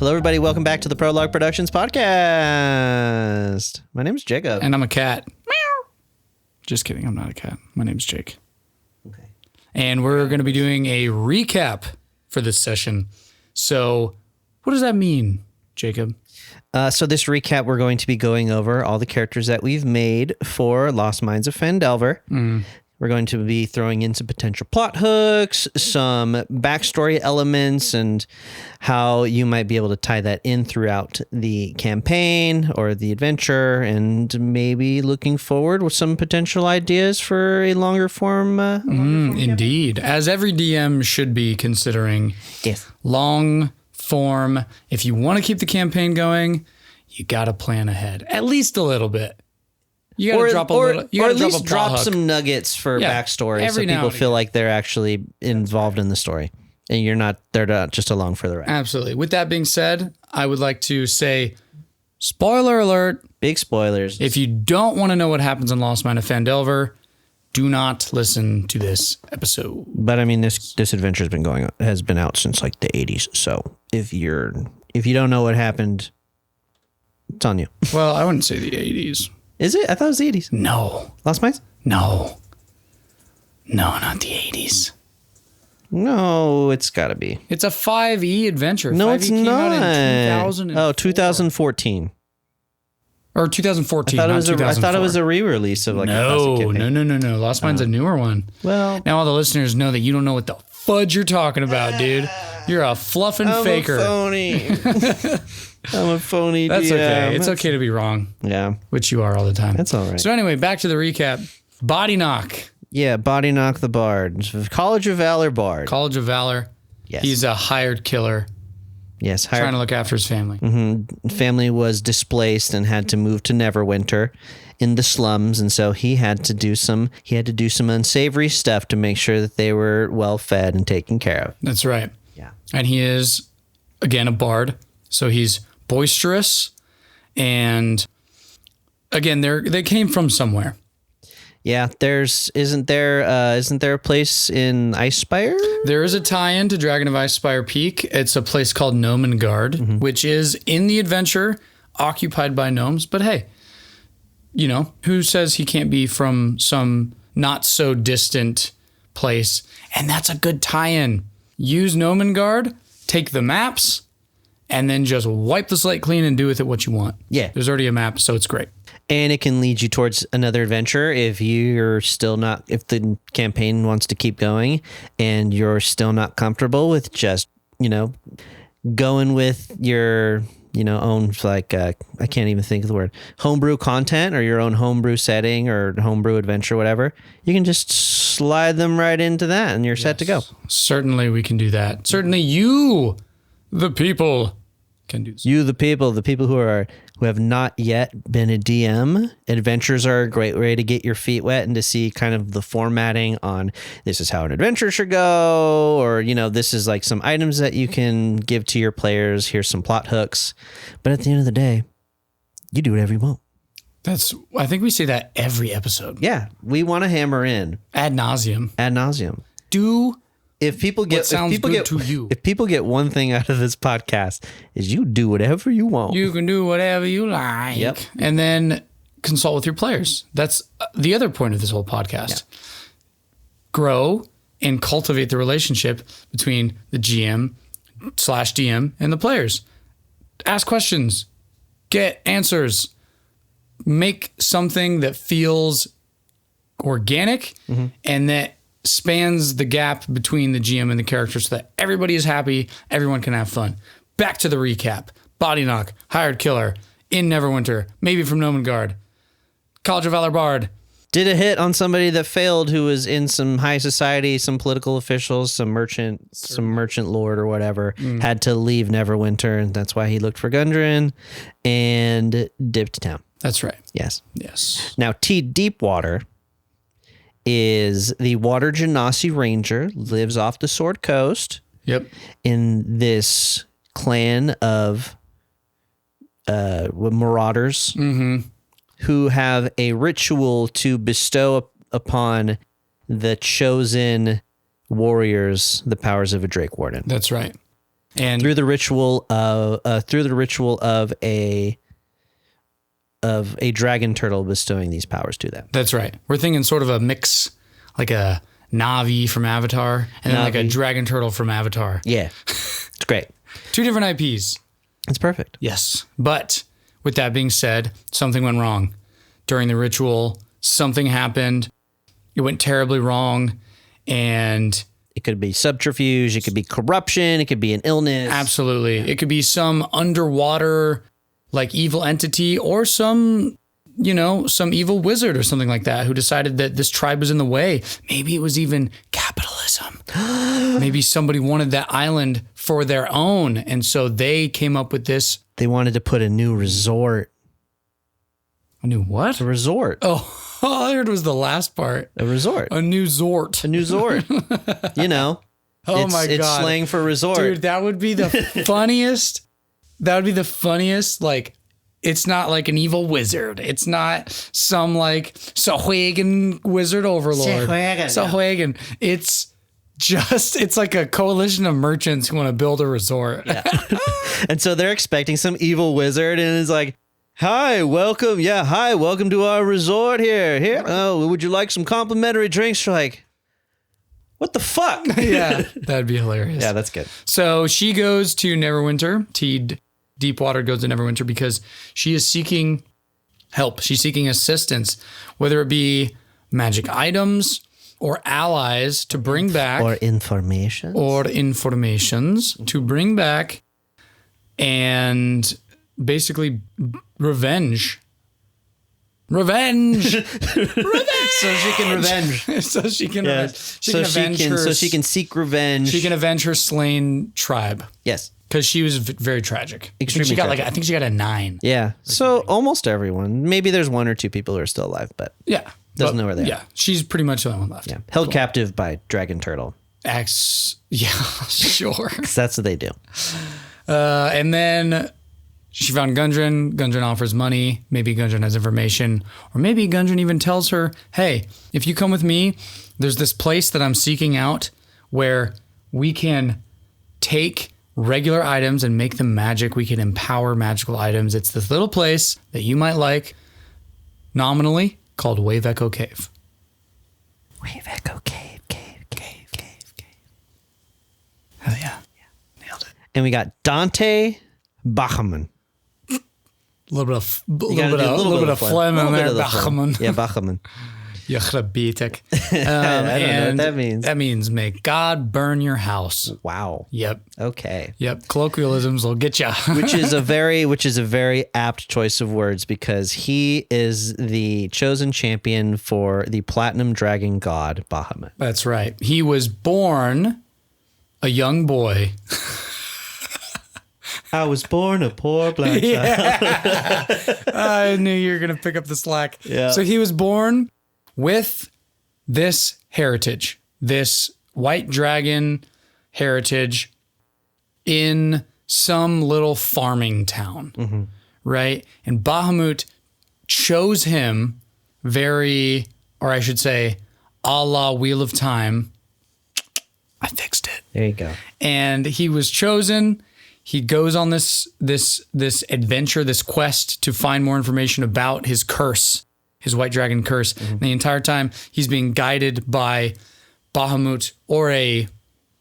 Hello, everybody. Welcome back to the Prologue Productions Podcast. My name is Jacob. And I'm a cat. Meow. Just kidding. I'm not a cat. My name's Jake. Okay. And we're going to be doing a recap for this session. So what does that mean, Jacob? So this recap, we're going to be going over all the characters that we've made for Lost Mines of Phandelver. We're going to be throwing in some potential plot hooks, some backstory elements, and how you might be able to tie that in throughout the campaign or the adventure, and maybe looking forward with some potential ideas for a longer form. Indeed. As every DM should be considering. Yes. Long form. If you want to keep the campaign going, you got to plan ahead. At least a little bit. You got to drop a little. You got to at least drop hook. some nuggets for backstory, so people feel like they're actually involved in the story, and they're not just along for the ride. Absolutely. With that being said, I would like to say, spoiler alert. Big spoilers. If you don't want to know what happens in Lost Mine of Phandelver, do not listen to this episode. But I mean, this adventure has been out since like the 80s. So if you don't know what happened, it's on you. Well, I wouldn't say the 80s. Is it? I thought it was the 80s. No. Lost Mines? No, not the 80s. No, it's got to be. It's a 5e adventure. No, 5e it's came not. Out in 2014. Or 2014. I thought it was a re-release of like a classic campaign. No. Lost Mine's a newer one. Well, now all the listeners know that you don't know what the fudge you're talking about, dude. You're a fluffing faker. I'm a phony. I'm a phony. That's DM. okay. It's okay to be wrong. Yeah. Which you are all the time. That's all right. So anyway, back to the recap. Body Knock. Yeah, Body Knock the Bard. College of Valor Bard. College of Valor. Yes. He's a hired killer. Yes. Trying to look after his family. Mm-hmm. Family was displaced and had to move to Neverwinter in the slums, and so he had to do some unsavory stuff to make sure that they were well fed and taken care of. That's right. Yeah. And he is, again, a bard. So he's boisterous, and again, they came from somewhere. Yeah, isn't there a place in Icespire? There is a tie-in to Dragon of Icespire Peak. It's a place called Gnomengard, which is in the adventure occupied by gnomes. But hey, who says he can't be from some not so distant place? And that's a good tie-in. Use Gnomengard, take the maps, and then just wipe the slate clean and do with it what you want. Yeah. There's already a map, so it's great. And it can lead you towards another adventure if if the campaign wants to keep going and you're still not comfortable with just, going with your, own, like, I can't even think of the word, homebrew content or your own homebrew setting or homebrew adventure, whatever. You can just slide them right into that and you're set to go. Certainly we can do that. Certainly you, the people, can do so. You, the people who have not yet been a DM, adventures are a great way to get your feet wet and to see kind of the formatting on this is how an adventure should go, or, this is like some items that you can give to your players. Here's some plot hooks. But at the end of the day, you do whatever you want. I think we say that every episode. Yeah. We want to hammer in. Ad nauseum. If people get one thing out of this podcast is you do whatever you want. You can do whatever you like. Yep. And then consult with your players. That's the other point of this whole podcast. Yeah. Grow and cultivate the relationship between the GM/DM and the players. Ask questions. Get answers. Make something that feels organic and that spans the gap between the GM and the character so that everybody is happy, everyone can have fun. Back to the recap. Body Knock, hired killer, in Neverwinter, maybe from Gnomengard, College of Valor Bard. Did a hit on somebody that failed who was in some high society, some political officials, some merchant lord or whatever, had to leave Neverwinter, and that's why he looked for Gundren and dipped town. That's right. Yes. Now, T. Deepwater is the Water Genasi Ranger, lives off the Sword Coast. Yep. In this clan of marauders who have a ritual to bestow upon the chosen warriors the powers of a Drake Warden. That's right. And through the ritual of a dragon turtle bestowing these powers to them. that's right. We're thinking sort of a mix, like a Na'vi from Avatar, and then like a dragon turtle from Avatar. Yeah, it's great. 2 different IPs. It's perfect. Yes. But with that being said, something went wrong. During the ritual, something happened. It went terribly wrong. And It could be subterfuge. It could be corruption. It could be an illness. absolutely, it could be some underwater, like evil entity, or some evil wizard or something like that who decided that this tribe was in the way. Maybe it was even capitalism. Maybe somebody wanted that island for their own. And so they came up with this. They wanted to put a new resort. A new what? A resort. Oh, all I heard was the last part. A resort. A new zort. A new zort. Oh my God. It's slang for resort. Dude, that would be the funniest. That would be the funniest. Like, it's not like an evil wizard. It's not some like Sahuagin wizard overlord. Sahuagin. It's like a coalition of merchants who want to build a resort. Yeah. And so they're expecting some evil wizard, and it's like, hi, welcome. Yeah, hi, welcome to our resort here. Oh, would you like some complimentary drinks? You're like, what the fuck? Yeah, that'd be hilarious. Yeah, that's good. So she goes to Neverwinter. Deepwater goes to Neverwinter because she is seeking help. She's seeking assistance, whether it be magic items or allies to bring back. Or informations to bring back, and basically revenge. Revenge. So she can revenge. So she can Yeah. revenge. So she can seek revenge. She can avenge her slain tribe. Yes. Because she was very tragic. Extremely tragic. I think she got a 9. Yeah. So almost everyone. Maybe there's 1 or 2 people who are still alive, but Yeah. Doesn't know where they are. Yeah. She's pretty much the only one left. yeah, held captive by dragon turtle. Yeah, sure. 'Cause that's what they do. And then she found Gundren. Gundren offers money. Maybe Gundren has information. Or maybe Gundren even tells her, hey, if you come with me, there's this place that I'm seeking out where we can take regular items and make them magic. We can empower magical items. It's this little place that you might like, nominally, called Wave Echo Cave. Wave Echo Cave. Hell yeah. Nailed it. And we got Dante Bachaman. A little bit of phlegm. phlegm in there. Bachaman. Yeah, Bachaman. Yachrabitek. I don't know what that means. That means may God burn your house. Wow. Yep. Okay. Yep. Colloquialisms will get you. which is a very apt choice of words, because he is the chosen champion for the platinum dragon god Bahamut. That's right. He was born a young boy. I was born a poor black child. I knew you were going to pick up the slack. Yeah. So he was born with this heritage, this white dragon heritage in some little farming town, right? And Bahamut chose him a la Wheel of Time. I fixed it. There you go. And he was chosen. He goes on this adventure, this quest to find more information about his curse, his white dragon curse. And the entire time he's being guided by Bahamut, or a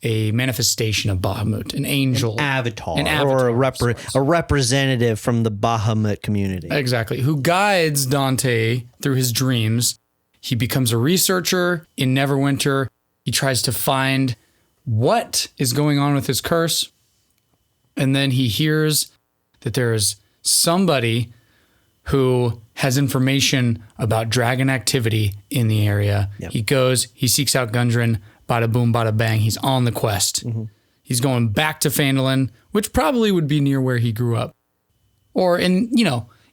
manifestation of Bahamut, an angel, Avatar, An avatar, or a representative from the Bahamut community. exactly, who guides Dante through his dreams. He becomes a researcher in Neverwinter. He tries to find what is going on with his curse. And then he hears that there is somebody who has information about dragon activity in the area. Yep. He goes, he seeks out Gundren, bada boom, bada bang. He's on the quest. He's going back to Phandelver, which probably would be near where he grew up. Or in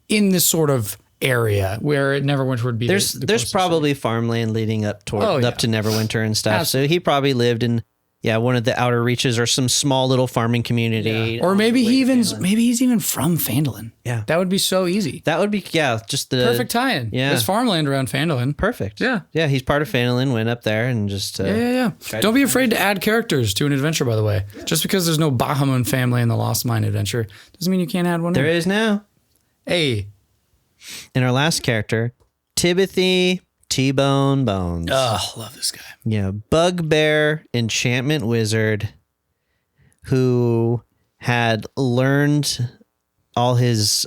this sort of area where Neverwinter would be. There's probably farmland leading up to Neverwinter and stuff. Absolutely. So he probably lived in Yeah, one of the outer reaches or some small little farming community. Or maybe he's even from Phandelver. Yeah. That would be so easy. That would be, just the... Perfect tie-in. Yeah. There's farmland around Phandelver. Perfect. Yeah. Yeah, he's part of Phandelver, went up there and just... Yeah. Don't be afraid to add characters to an adventure, by the way. Yeah. Just because there's no Bahamut family in the Lost Mine adventure doesn't mean you can't add one There is now. Hey. And our last character, Timothy T-Bone Bones. Oh, love this guy. Yeah, bugbear enchantment wizard who had learned all his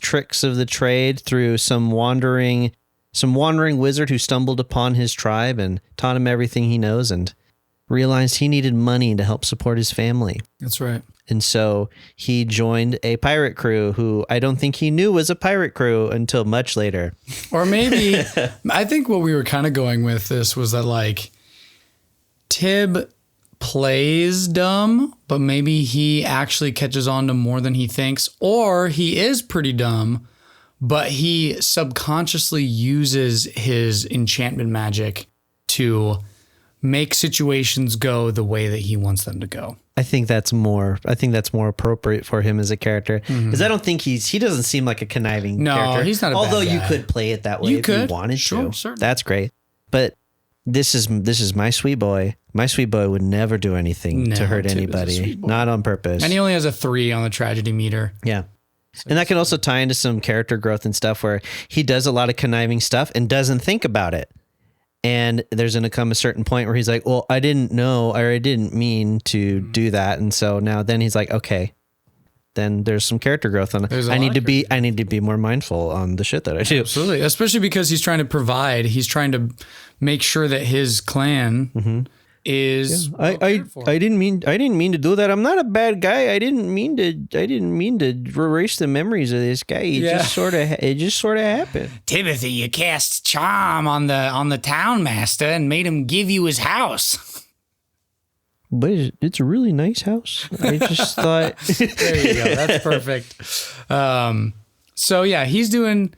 tricks of the trade through some wandering wizard who stumbled upon his tribe and taught him everything he knows and realized he needed money to help support his family. That's right. And so he joined a pirate crew who I don't think he knew was a pirate crew until much later. Or maybe, I think what we were kind of going with this was that like Tib plays dumb, but maybe he actually catches on to more than he thinks, or he is pretty dumb, but he subconsciously uses his enchantment magic to make situations go the way that he wants them to go. I think that's more appropriate for him as a character because I don't think he doesn't seem like a conniving character. No, he's not a bad Although you guy. could play it that way if you wanted to. Certainly. That's great. But this is my sweet boy. My sweet boy would never do anything to hurt anybody, not on purpose. And he only has a 3 on the tragedy meter. Yeah. And that can also tie into some character growth and stuff where he does a lot of conniving stuff and doesn't think about it. And there's going to come a certain point where he's like, well, I didn't know, or I didn't mean to do that. And so now then he's like, okay, then there's some character growth on it. I need to be more mindful on the shit that I do. Absolutely. Especially because he's trying to provide, he's trying to make sure that his clan is I didn't mean to do that. I'm not a bad guy. I didn't mean to erase the memories of this guy. It just sort of happened. Timothy, you cast charm on the town master and made him give you his house. But it's a really nice house. I just thought. There you go. That's perfect. So yeah, he's doing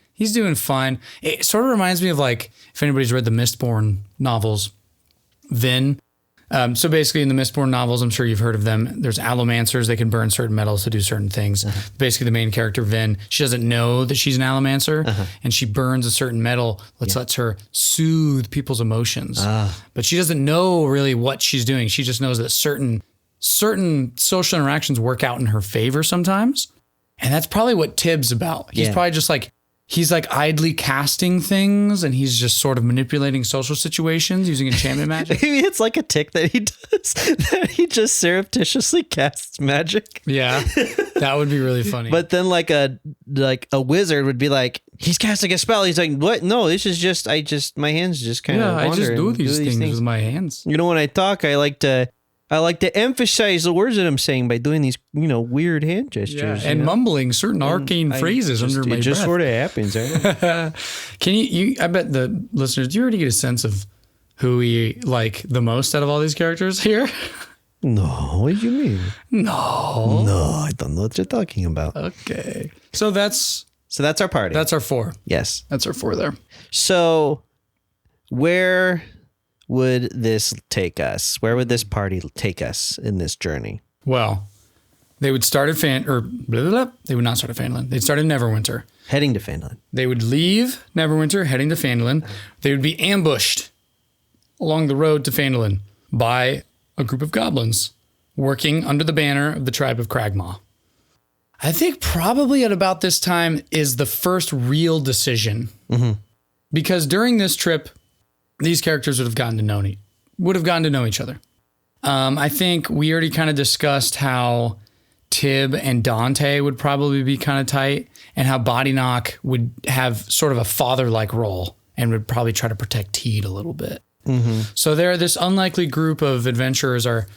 fine. It sort of reminds me of like if anybody's read the Mistborn novels, Vin. So basically in the Mistborn novels, I'm sure you've heard of them. There's allomancers. They can burn certain metals to do certain things. Basically the main character, Vin, she doesn't know that she's an allomancer and she burns a certain metal which lets her soothe people's emotions. But she doesn't know really what she's doing. She just knows that certain social interactions work out in her favor sometimes. And that's probably what Tib's about. He's probably just like, he's like idly casting things and he's just sort of manipulating social situations using enchantment magic. Maybe it's like a tick that he does, that he just surreptitiously casts magic. Yeah, that would be really funny. But then like a wizard would be like, he's casting a spell. He's like, what? No, this is just, my hands just kind of wander. I just do these things with my hands. You know, when I talk, I like to emphasize the words that I'm saying by doing these, weird hand gestures. And mumbling certain arcane phrases under my breath. It just sort of happens. Can you, I bet the listeners, do you already get a sense of who we like the most out of all these characters here? No, what do you mean? No, I don't know what you're talking about. Okay. So that's our party. That's our 4. Yes. That's our 4 there. So where would this take us? Where would this party take us in this journey? Well, they would start at they would not start at Phandelver. They'd start in Neverwinter. Heading to Phandelver. They would leave Neverwinter, heading to Phandelver. They would be ambushed along the road to Phandelver by a group of goblins working under the banner of the tribe of Cragmaw. I think probably at about this time is the first real decision. Because during this trip, these characters would have gotten to know each other. I think we already kind of discussed how Tib and Dante would probably be kind of tight and how Bodyknock would have sort of a father-like role and would probably try to protect Teed a little bit. So this unlikely group of adventurers are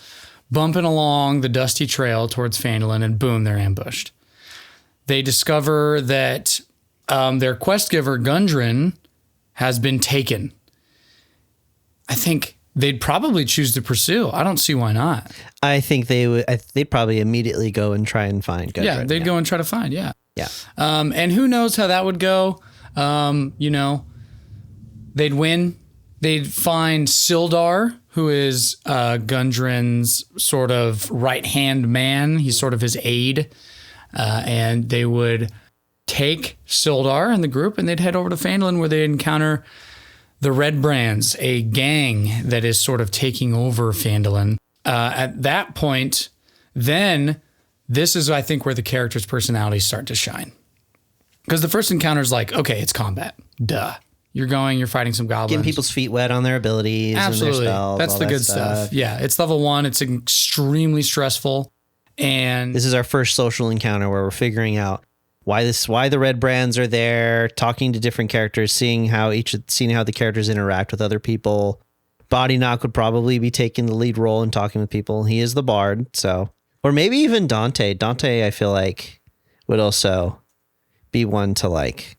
bumping along the dusty trail towards Phandelver and boom, they're ambushed. They discover that their quest giver, Gundren, has been taken. I think they'd probably choose to pursue. I don't see why not. I think they'd probably immediately go and try and find Gundren. Yeah, they'd go and try to find, yeah. And who knows how that would go. They'd win. They'd find Sildar, who is Gundren's sort of right-hand man. He's sort of his aide. And they would take Sildar and the group, and they'd head over to Phandalin, where they'd encounter the Red Brands, a gang that is sort of taking over Phandalin. At that point, then this is, I think, where the characters' personalities start to shine. Because the first encounter is like, okay, it's combat. Duh. You're fighting some goblins. Getting people's feet wet on their abilities. Absolutely. And their spells, that's the good stuff. Yeah, it's level 1. It's extremely stressful. And this is our first social encounter where we're figuring out why the Red Brands are there, talking to different characters, seeing how the characters interact with other people. Body Knock would probably be taking the lead role and talking with people. He is the bard, so, or maybe even Dante. Dante, I feel like, would also be one to like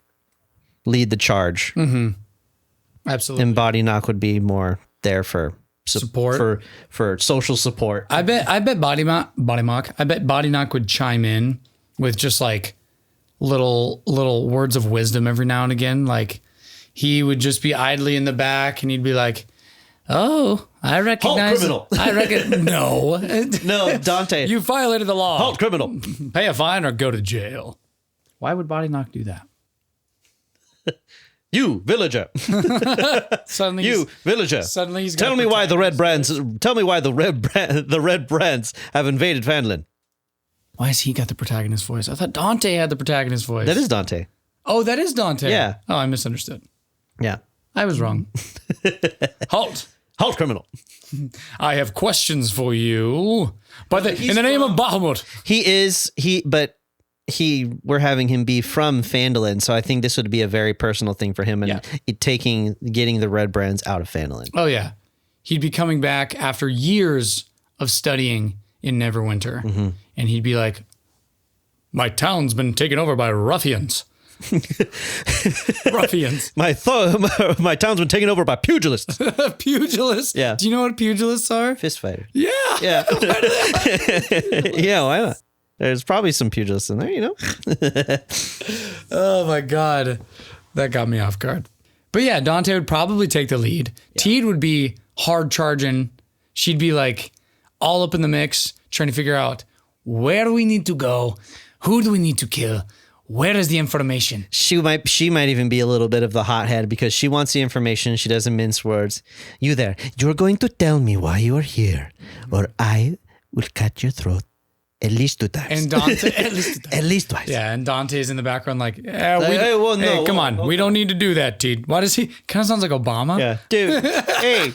lead the charge. Mm-hmm. Absolutely. And Body Knock would be more there for support, for social support. I bet Body Knock would chime in with just like little words of wisdom every now and again. Like he would just be idly in the back and he'd be like, "Oh, I recognize." Halt, criminal. I reckon no. No, Dante. You violated the law. Halt, criminal. Pay a fine or go to jail. Why would Body Knock do that? You villager. Suddenly he's Tell me why the Red Brands have invaded Phandalin. Why has he got the protagonist voice? I thought Dante had the protagonist voice. That is Dante. Oh, that is Dante. Yeah. Oh, I misunderstood. Yeah. I was wrong. Halt, criminal. I have questions for you. In the name of Bahamut. We're having him be from Phandalin, so I think this would be a very personal thing for him and getting the Red Brands out of Phandalin. Oh, yeah. He'd be coming back after years of studying in Neverwinter, and he'd be like, "My town's been taken over by ruffians." Ruffians. My town's been taken over by pugilists. Pugilists? Yeah. Do you know what pugilists are? Fist fighter. Yeah. Yeah. Yeah, why not? There's probably some pugilists in there, you know? Oh my God. That got me off guard. But yeah, Dante would probably take the lead. Yeah. Teed would be hard charging. She'd be like all up in the mix, trying to figure out where do we need to go? Who do we need to kill? Where is the information? She might even be a little bit of the hothead because she wants the information. She doesn't mince words. You there, you're going to tell me why you are here, or I will cut your throat at least 2 times. And Dante, at least twice. Yeah, and Dante's in the background like, come on, we don't need to do that, Teed. Why does he? Kind of sounds like Obama. Yeah, dude. Hey,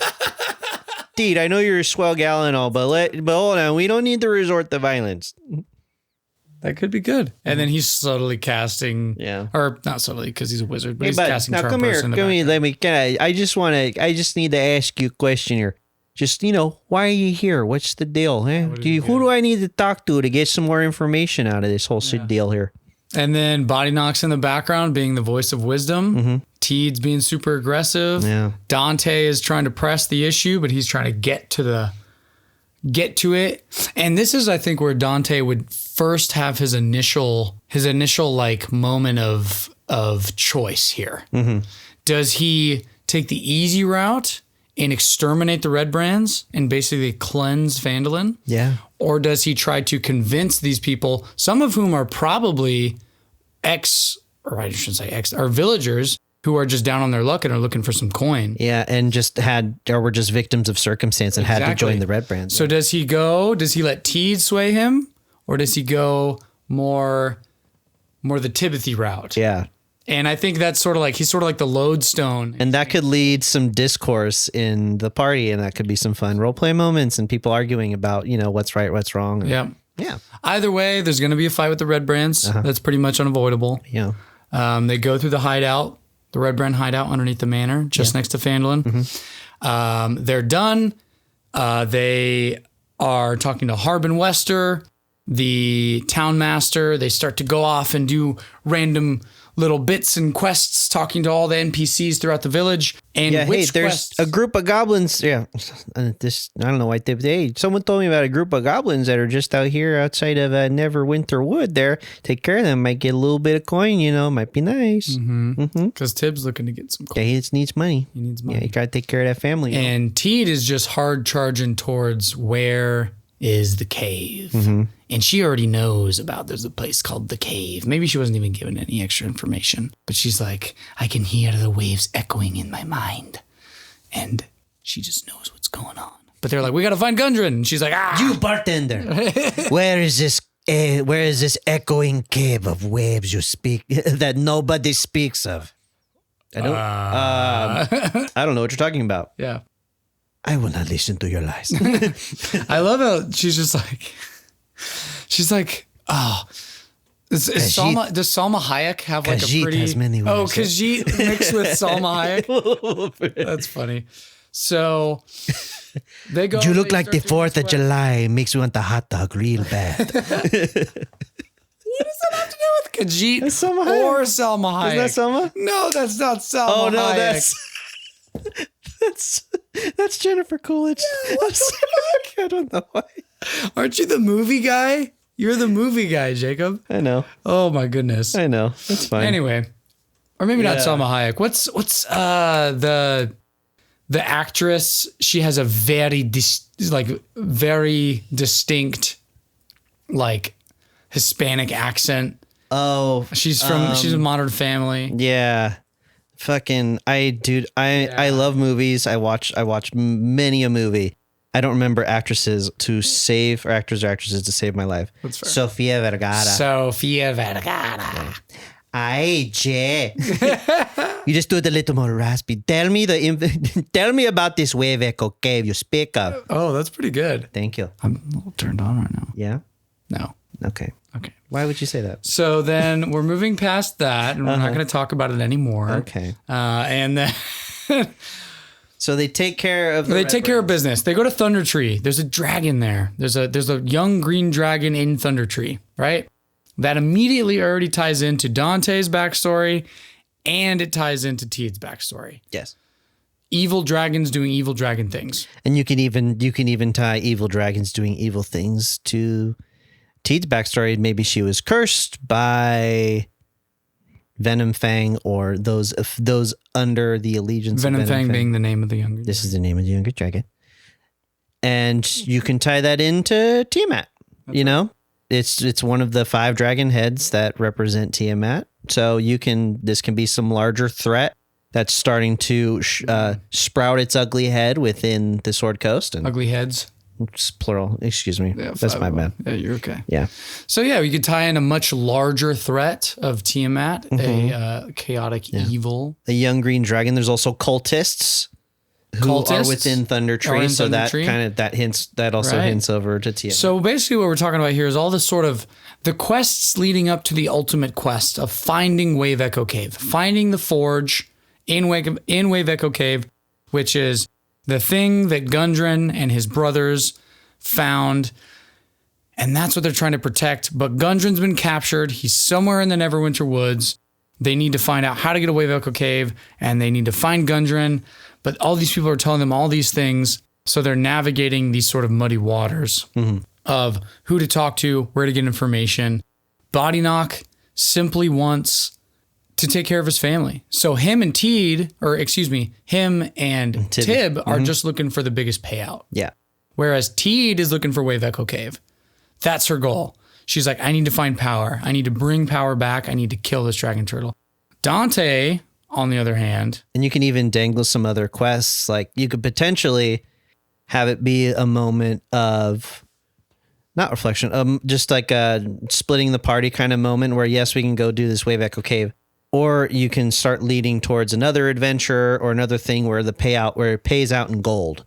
Teed, I know you're a swell gal and all, but hold on, we don't need to resort to violence. That could be good. And then he's subtly casting, or not subtly because he's a wizard, but he's casting now charm come here, person in the background. Let me. I just need to ask you a question here. Just, why are you here? What's the deal? Who do I need to talk to get some more information out of this whole deal here? And then Body Knock's in the background being the voice of wisdom. Mm-hmm. Teed's being super aggressive. Yeah. Dante is trying to press the issue, but he's trying to get to it. And this is, I think, where Dante would first have his initial like moment of choice here. Mm-hmm. Does he take the easy route and exterminate the Red Brands and basically cleanse Phandalin? Yeah. Or does he try to convince these people, some of whom are probably are villagers who are just down on their luck and are looking for some coin? Yeah, and were just victims of circumstance and had to join the Red Brands. So does he let Teed sway him? Or does he go more the Tibethy route? Yeah. And I think that's he's sort of like the lodestone. And that could lead some discourse in the party, and that could be some fun roleplay moments and people arguing about, what's right, what's wrong. Yeah. Yeah. Either way, there's going to be a fight with the Red Brands. Uh-huh. That's pretty much unavoidable. Yeah. They go through the hideout, the Red Brand hideout underneath the manor, just next to Phandalin. Mm-hmm. They're done. They are talking to Harbin Wester. the town master. They start to go off and do random little bits and quests, talking to all the NPCs throughout the village. And there's a group of goblins. Yeah, I don't know why. Someone told me about a group of goblins that are just out here outside of Neverwinter Wood. There, take care of them. Might get a little bit of coin. Might be nice. Because Tibb's looking to get some coin. Yeah, he just needs money. Yeah, you gotta take care of that family. And Teed is just hard charging towards where is the cave. And she already knows about there's a place called the cave. Maybe she wasn't even given any extra information, but she's like, I can hear the waves echoing in my mind. And she just knows what's going on. But they're like, we got to find Gundren. And she's like, You bartender, where is this echoing cave of waves you speak that nobody speaks of? I don't know what you're talking about. Yeah. I will not listen to your lies. I love how she's like, oh, does Salma Hayek have like a pretty... has many ways. Oh, Khajiit mixed with Salma Hayek? That's funny. So they go... You look like the 4th of July. Makes me want the hot dog real bad. What does that have to do with Khajiit or Salma Hayek? Is that Salma? No, that's not Salma Oh, no, Hayek. that's Jennifer Coolidge. Yeah, what the fuck? I don't know why. Aren't you the movie guy? You're the movie guy, Jacob. I know. Oh my goodness. I know. That's fine. Anyway, or maybe not Salma Hayek. What's the actress? She has a very distinct like Hispanic accent. Oh, she's a Modern Family. Yeah. Fucking I love movies. I watch many a movie. I don't remember actors or actresses to save my life. That's fair. Sofia Vergara. Ay, Jay. You just do it a little more raspy. Tell me about this wave echo cave you speak of. Oh, that's pretty good. Thank you. I'm a little turned on right now. Yeah? No. Okay. Okay. Why would you say that? So then we're moving past that, and we're not going to talk about it anymore. Okay. And then... So they take care of business. They go to Thunder Tree. There's a dragon there. There's a young green dragon in Thunder Tree, right? That immediately already ties into Dante's backstory, and it ties into Teed's backstory. Yes. Evil dragons doing evil dragon things. And you can even tie evil dragons doing evil things to Teed's backstory. Maybe she was cursed by Venom Fang or those under the allegiance Venom of Venom Fang being the name of the younger. This is the name of the younger dragon. And you can tie that into Tiamat. It's one of the 5 dragon heads that represent Tiamat. So this can be some larger threat that's starting to sprout its ugly head within the Sword Coast. And ugly heads. It's plural. Excuse me. Yeah, that's my bad. Yeah, you're okay. Yeah. So yeah, we could tie in a much larger threat of Tiamat, a chaotic evil. A young green dragon. There's also cultists who are within Thunder Tree. So that hints over to Tiamat. So basically what we're talking about here is all this sort of the quests leading up to the ultimate quest of finding Wave Echo Cave, finding the forge in Wave Echo Cave, which is the thing that Gundren and his brothers found. And that's what they're trying to protect. But Gundren's been captured. He's somewhere in the Neverwinter Woods. They need to find out how to get away with Echo Cave, and they need to find Gundren. But all these people are telling them all these things. So they're navigating these sort of muddy waters of who to talk to, where to get information. Bodyknock simply wants to take care of his family. So him and Tib are just looking for the biggest payout. Yeah. Whereas Teed is looking for Wave Echo Cave. That's her goal. She's like, I need to find power. I need to bring power back. I need to kill this dragon turtle. Dante, on the other hand. And you can even dangle some other quests. Like you could potentially have it be a moment of not reflection, just like a splitting the party kind of moment where, yes, we can go do this Wave Echo Cave. Or you can start leading towards another adventure or another thing where it pays out in gold.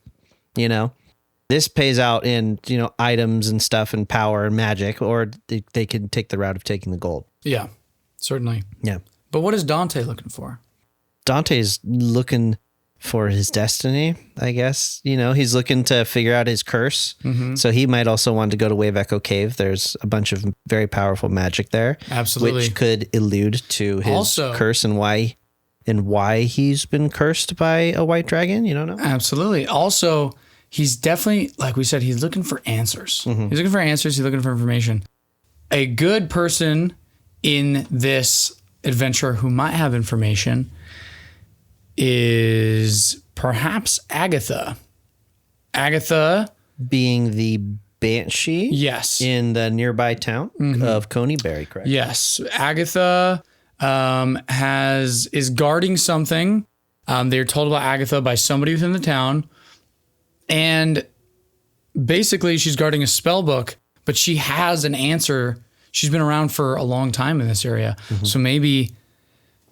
This pays out in, items and stuff and power and magic, or they can take the route of taking the gold. Yeah, certainly. Yeah. But what is Dante looking for? Dante's looking for his destiny, I guess. He's looking to figure out his curse. So he might also want to go to Wave Echo Cave. There's a bunch of very powerful magic there. Absolutely. Which could allude to his Also, curse and why he's been cursed by a white dragon. You don't know? Absolutely. Also, he's definitely, like we said, he's looking for answers. He's looking for answers. He's looking for information. A good person in this adventure who might have information is perhaps Agatha. Agatha being the banshee, yes, in the nearby town of Coneyberry, correct? Yes, Agatha is guarding something. They're told about Agatha by somebody within the town, and basically she's guarding a spell book, but she has an answer. She's been around for a long time in this area, so maybe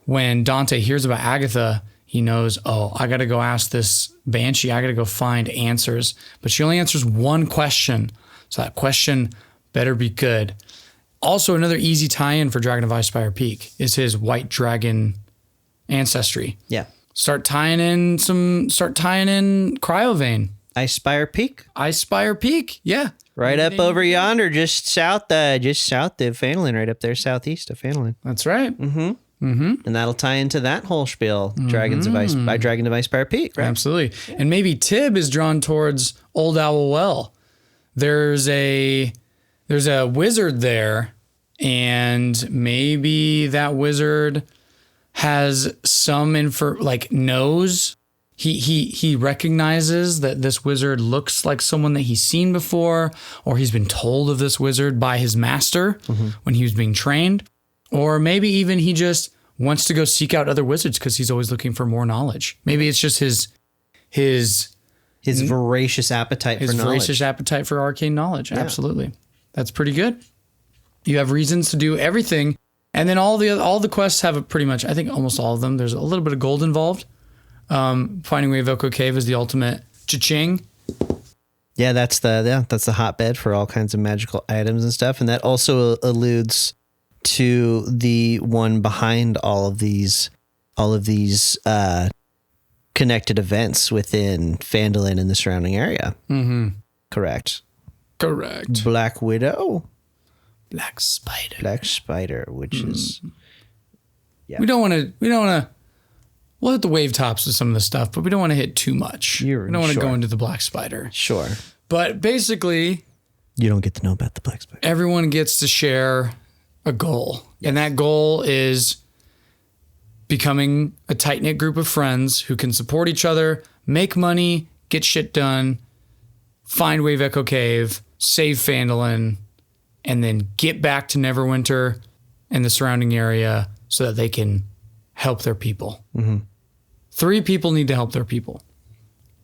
when Dante hears about Agatha, he knows, oh, I got to go ask this banshee. I got to go find answers. But she only answers one question. So that question better be good. Also, another easy tie-in for Dragon of Icespire Peak is his white dragon ancestry. Yeah. Start tying in Cryovane. Icespire Peak. Icespire Peak, yeah. Right up over yonder, just south of Phandelver, right up there southeast of Phandelver. That's right. And that'll tie into that whole spiel, Dragons of Ice by Dragon of Icespire Peak, right? Absolutely. And maybe Tib is drawn towards Old Owl Well. There's a wizard there, and maybe that wizard has some knows. He recognizes that this wizard looks like someone that he's seen before, or he's been told of this wizard by his master when he was being trained. Or maybe even he just wants to go seek out other wizards because he's always looking for more knowledge. Maybe it's just his voracious appetite for knowledge. His voracious appetite for arcane knowledge. Yeah. Absolutely. That's pretty good. You have reasons to do everything. And then all the quests have pretty much, I think almost all of them, there's a little bit of gold involved. Finding Wave Echo Cave is the ultimate cha-ching. Yeah, that's the hotbed for all kinds of magical items and stuff. And that also alludes to the one behind all of these connected events within Phandelver and the surrounding area. Correct. Black Widow. Black Spider, which is we don't want to. We'll hit the wave tops with some of the stuff, but we don't want to hit too much. We don't want to go into the Black Spider. Sure. But basically, you don't get to know about the Black Spider. Everyone gets to share a goal. Yes. And that goal is becoming a tight-knit group of friends who can support each other, make money, get shit done, find Wave Echo Cave, save Phandelver, and then get back to Neverwinter and the surrounding area so that they can help their people. 3 people need to help their people.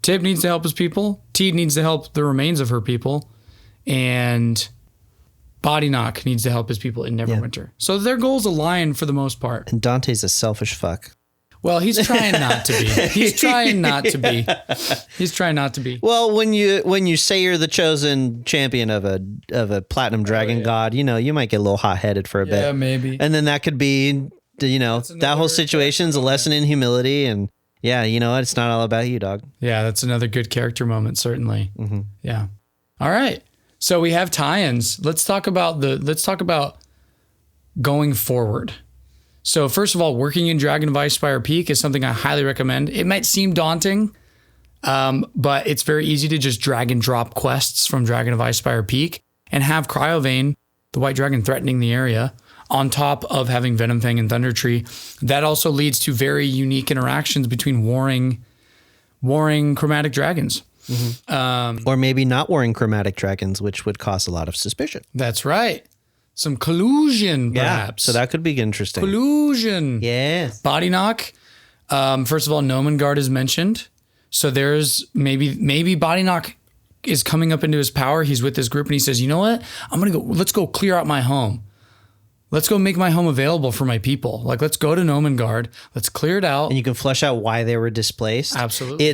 Tib needs to help his people. Teed needs to help the remains of her people. And Body Knock needs to help his people in Neverwinter. Yeah. So their goals align for the most part. And Dante's a selfish fuck. Well, he's trying not to be. He's trying not to be. Well, when you say you're the chosen champion of a platinum dragon god, you might get a little hot-headed for a bit. Yeah, maybe. And then that could be, that whole situation's a lesson in humility. And yeah, you know what? It's not all about you, dog. Yeah, that's another good character moment, certainly. Yeah. All right. So we have tie-ins. Let's talk about going forward. So first of all, working in Dragon of Icespire Peak is something I highly recommend. It might seem daunting, but it's very easy to just drag and drop quests from Dragon of Icespire Peak and have Cryovane, the white dragon, threatening the area, on top of having Venomfang and Thundertree. That also leads to very unique interactions between warring chromatic dragons. Or maybe not warring chromatic dragons, which would cause a lot of suspicion. That's right. Some collusion, perhaps. Yeah, so that could be interesting. Collusion. Yes. Body Knock. First of all, Nomengard is mentioned. So there's maybe Body Knock is coming up into his power. He's with this group and he says, you know what? Let's go clear out my home. Let's go make my home available for my people. Like, let's go to Nomengard. Let's clear it out. And you can flesh out why they were displaced. Absolutely.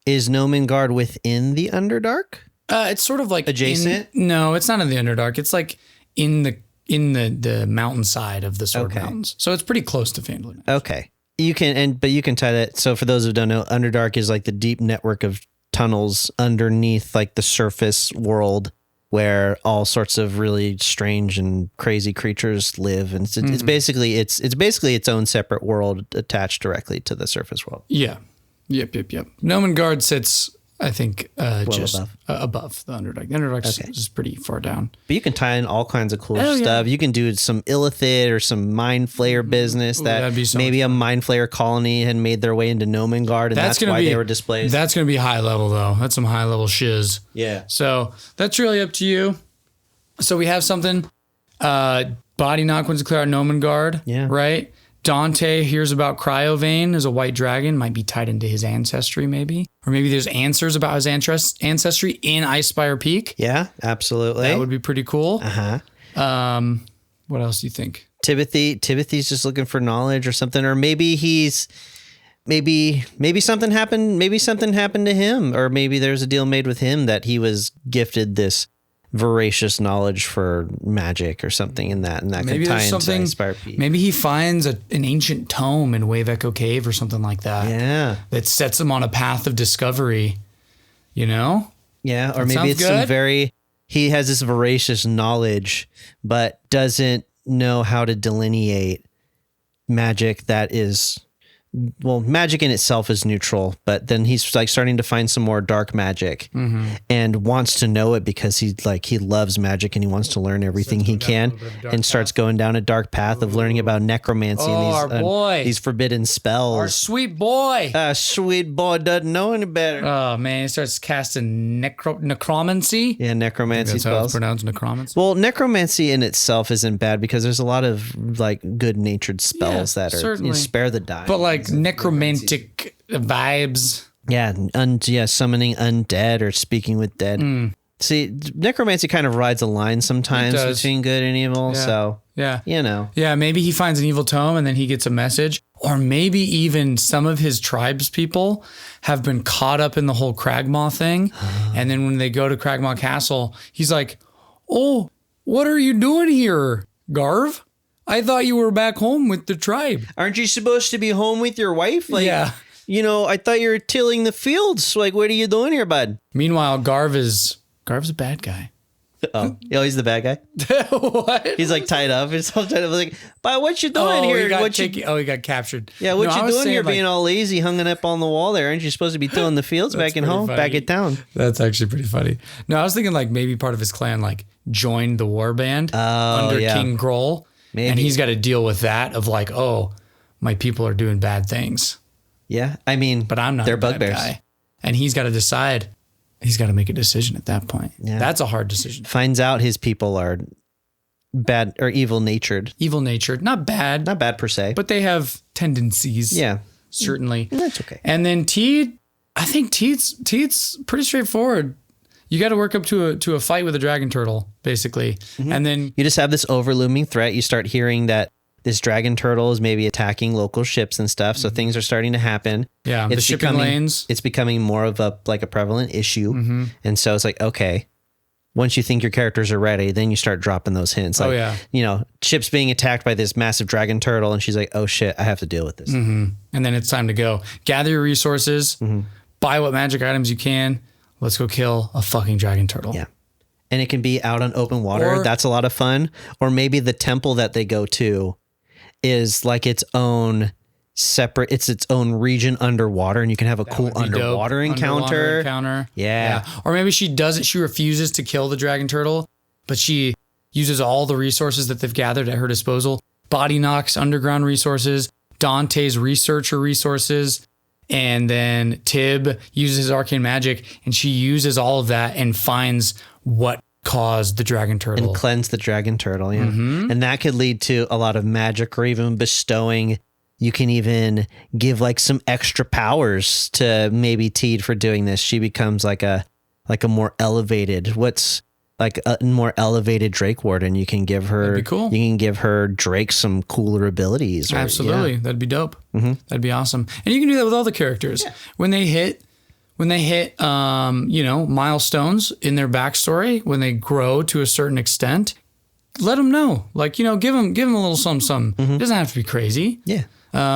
Is Nomengard within the Underdark? It's sort of like adjacent. No, it's not in the Underdark. It's like in the mountainside of the Sword Mountains. So it's pretty close to Phandelver. Okay. You can, but you can tie that. So for those who don't know, Underdark is like the deep network of tunnels underneath like the surface world where all sorts of really strange and crazy creatures live. And it's basically its own separate world attached directly to the surface world. Yeah. Yep. Nomengard sits, I think, just above the Underdark. The Underdark is pretty far down. But you can tie in all kinds of cool stuff. You can do some Illithid or some Mind Flayer business that maybe a Mind Flayer colony had made their way into Nomengard, and that's why they were displaced. That's going to be high level, though. That's some high level shiz. Yeah. So that's really up to you. So we have something. Body knock once declared Nomengard. Yeah. Right? Dante hears about Cryovane as a white dragon, might be tied into his ancestry, maybe. Or maybe there's answers about his ancestry in Icespire Peak. Yeah, absolutely. That would be pretty cool. Uh-huh. What else do you think? Timothy's just looking for knowledge or something, or maybe maybe something happened. Maybe something happened to him, or maybe there's a deal made with him that he was gifted this voracious knowledge for magic or something in that, and that maybe can tie into something. Icespire Peak. Maybe he finds an ancient tome in Wave Echo Cave or something like that. Yeah, that sets him on a path of discovery. You know? Yeah, or maybe it's some he has this voracious knowledge, but doesn't know how to delineate magic that is. Well, magic in itself is neutral, but then he's like starting to find some more dark magic and wants to know it because he loves magic and he wants to learn everything he can, and starts going down a dark path of learning about necromancy and these forbidden spells. Our sweet boy. Sweet boy doesn't know any better. Oh man, he starts casting necromancy. Yeah, necromancy that's spells. How it's pronounced, necromancy. Well, necromancy in itself isn't bad because there's a lot of like good-natured spells that are spare the dying. But like necromantic vibes. Yeah, summoning undead or speaking with dead. See, necromancy kind of rides a line sometimes between good and evil. Yeah. So, you know. Yeah, maybe he finds an evil tome and then he gets a message. Or maybe even some of his tribe's people have been caught up in the whole Cragmaw thing. And then when they go to Cragmaw Castle, he's like, "Oh, what are you doing here, Garv? I thought you were back home with the tribe. Aren't you supposed to be home with your wife? Like, you know, I thought you were tilling the fields. Like, what are you doing here, bud?" Meanwhile, Garv's a bad guy. Oh, he's the bad guy? What? He's like tied up. He's all tied up. Like, but what you doing here? He got captured. Yeah, what you doing here being all lazy, hung up on the wall there? Aren't you supposed to be tilling the fields back at home, back at town? That's actually pretty funny. No, I was thinking like maybe part of his clan like joined the warband under King Groll. Maybe. And he's got to deal with that of like, oh, my people are doing bad things. Yeah, I mean, but I'm not they're a bad bugbears. guy. And he's got to decide. He's got to make a decision at that point. Yeah. That's a hard decision. Finds out his people are bad or evil-natured. Evil-natured. Not bad. Not bad per se. But they have tendencies. Yeah. Certainly. That's okay. And then Teed, I think Teed's pretty straightforward. You got to work up to a fight with a dragon turtle, basically. And then you just have this overlooming threat. You start hearing that this dragon turtle is maybe attacking local ships and stuff. So things are starting to happen. Yeah, the shipping lanes. It's becoming more of a prevalent issue. And so it's like, okay, once you think your characters are ready, then you start dropping those hints. Like, you know, ships being attacked by this massive dragon turtle. And she's like, oh shit, I have to deal with this. And then it's time to go. Gather your resources, buy what magic items you can. Let's go kill a fucking dragon turtle. Yeah. And it can be out on open water. That's a lot of fun. Or maybe the temple that they go to is like its own separate, it's its own region underwater, and you can have a cool underwater encounter. Yeah. Or maybe she refuses to kill the dragon turtle, but she uses all the resources that they've gathered at her disposal. Body knocks underground resources, Dante's researcher resources, and then Tib uses his arcane magic, and she uses all of that and finds what caused the dragon turtle. And cleanse the dragon turtle, yeah. And that could lead to a lot of magic or even bestowing. You can even give like some extra powers to maybe Teed for doing this. She becomes like a more elevated, more elevated Drake Warden. You can give her, that'd be cool. You can give her Drake some cooler abilities. Absolutely. That'd be dope. That'd be awesome. And you can do that with all the characters. Yeah. When they hit, you know, milestones in their backstory, when they grow to a certain extent, let them know. Like, give them a little something. It doesn't have to be crazy. Yeah.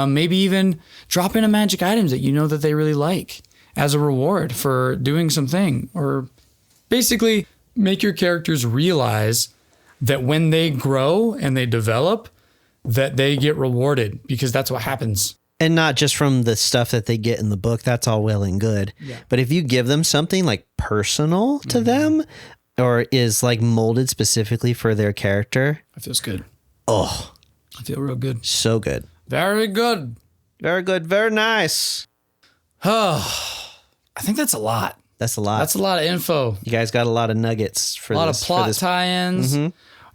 Maybe even drop in a magic items that that they really like as a reward for doing something, or basically make your characters realize that when they grow and they develop, that they get rewarded, because that's what happens. And not just from the stuff that they get in the book. That's all well and good. Yeah. But if you give them something like personal to them, or is like molded specifically for their character. It feels good. Oh, I feel real good. So good. Very good. Very good. Very nice. Oh, I think that's a lot. That's a lot. That's a lot of info. You guys got a lot of nuggets for a lot this, of plot tie-ins.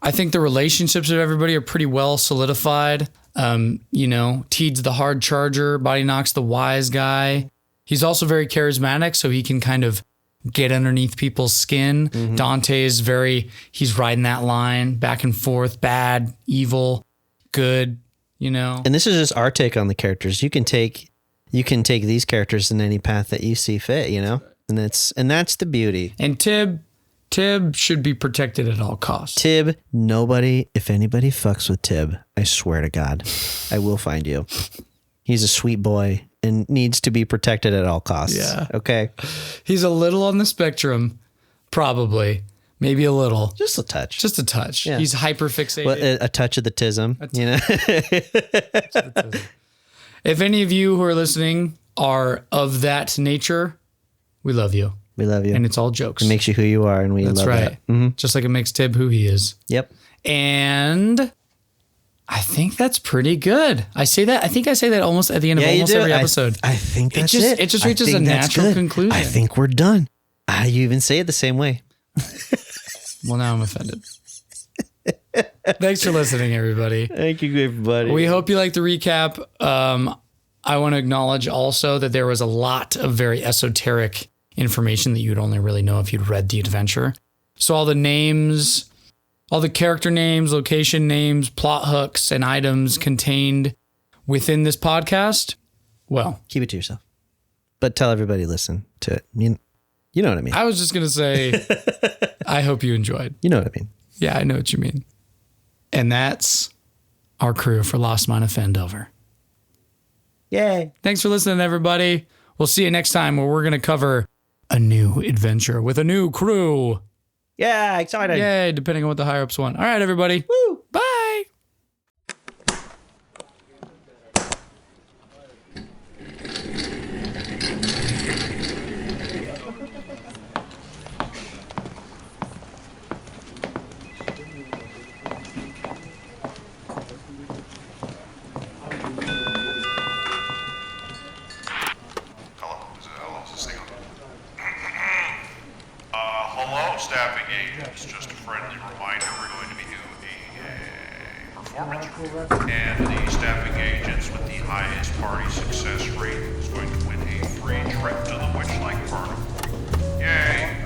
I think the relationships of everybody are pretty well solidified. Teed's the hard charger. Body Knock's the wise guy. He's also very charismatic, so he can kind of get underneath people's skin. Dante is he's riding that line back and forth, bad, evil, good, And this is just our take on the characters. You can take these characters in any path that you see fit, And that's the beauty. And Tib should be protected at all costs. Tib, if anybody fucks with Tib, I swear to God, I will find you. He's a sweet boy and needs to be protected at all costs. Yeah. Okay. He's a little on the spectrum, probably. Maybe a little. Just a touch. Just a touch. Yeah. He's hyper fixated. Well, a touch of the tism, If any of you who are listening are of that nature, we love you. We love you. And it's all jokes. It makes you who you are, and we love right. that. Just like it makes Tib who he is. Yep. And I think that's pretty good. I say that almost at the end of almost every episode. I think that's it. It just reaches a natural conclusion. I think we're done. You even say it the same way. Well, now I'm offended. Thanks for listening, everybody. Thank you, everybody. We hope you like the recap. I want to acknowledge also that there was a lot of very esoteric information that you'd only really know if you'd read the adventure. So all the names, all the character names, location names, plot hooks, and items contained within this podcast, well, keep it to yourself. But tell everybody to listen to it. You know what I mean. I was just going to say, I hope you enjoyed. You know what I mean. Yeah, I know what you mean. And that's our crew for Lost Mine of Phandelver. Yay. Thanks for listening, everybody. We'll see you next time, where we're going to cover a new adventure with a new crew. Yeah, exciting. Yay, depending on what the higher-ups want. All right, everybody. Woo. Bye. Hello, staffing agents. Just a friendly reminder, we're going to be doing a performance review. And the staffing agents with the highest party success rate is going to win a free trip to the Witchlight Carnival. Yay!